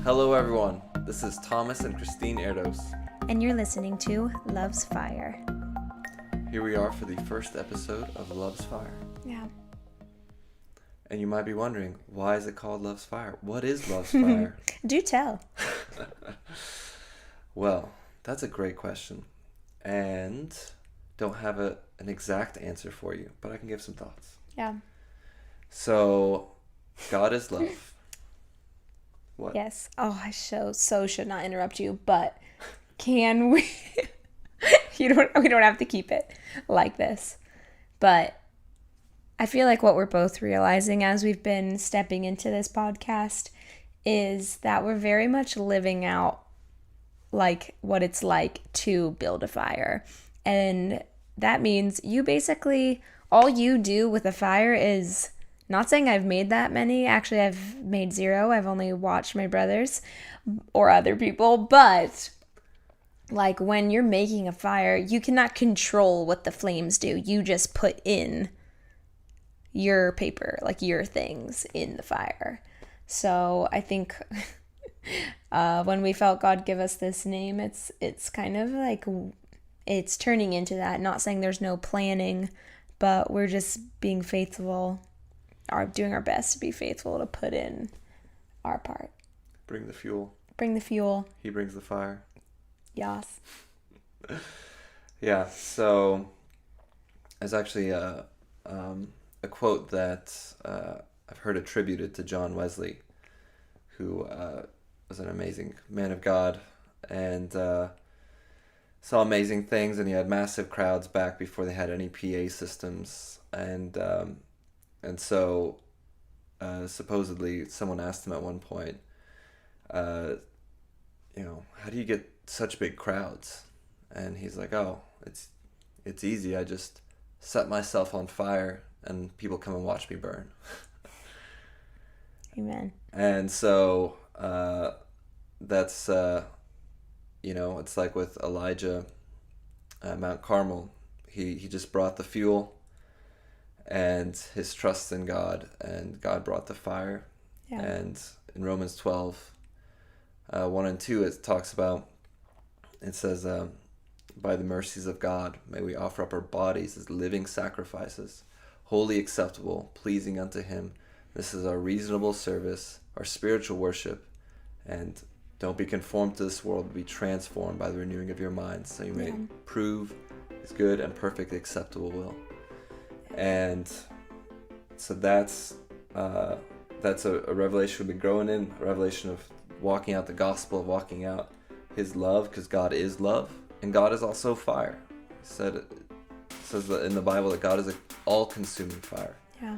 Hello, everyone. This is Thomas and Christine Erdos. And you're listening to Love's Fire. Here we are for the first episode of Love's Fire. Yeah. And you might be wondering, why is it called Love's Fire? What is Love's Fire? Do tell. Well, that's a great question. And don't have an exact answer for you, but I can give some thoughts. Yeah. So, God is love. What? Yes. Oh, I so should not interrupt you, but can we we don't have to keep it like this. But I feel like what we're both realizing as we've been stepping into this podcast is that we're very much living out like what it's like to build a fire. And that means you basically, all you do with a fire is, not saying I've made that many. Actually, I've made 0. I've only watched my brothers or other people. But like when you're making a fire, you cannot control what the flames do. You just put in your paper, like your things in the fire. So I think when we felt God give us this name, it's kind of like it's turning into that. Not saying there's no planning, but we're just being faithful. Are doing our best to be faithful to put in our part. Bring the fuel. Bring the fuel. He brings the fire. Yes. Yeah, so there's actually a quote that I've heard attributed to John Wesley, who was an amazing man of God and saw amazing things, and he had massive crowds back before they had any PA systems, and so supposedly someone asked him at one point, how do you get such big crowds? And he's like, oh, it's easy. I just set myself on fire and people come and watch me burn. Amen. And so that's, it's like with Elijah at Mount Carmel. He just brought the fuel and his trust in God, and God brought the fire. Yeah. And in Romans 12, 1 and 2, it says, by the mercies of God, may we offer up our bodies as living sacrifices, wholly acceptable, pleasing unto Him. This is our reasonable service, our spiritual worship, and don't be conformed to this world, but be transformed by the renewing of your minds, so you may prove His good and perfect acceptable will. And so that's a revelation we've been growing in, a revelation of walking out the gospel, of walking out His love, because God is love, and God is also fire. It says that in the Bible that God is an all-consuming fire. Yeah.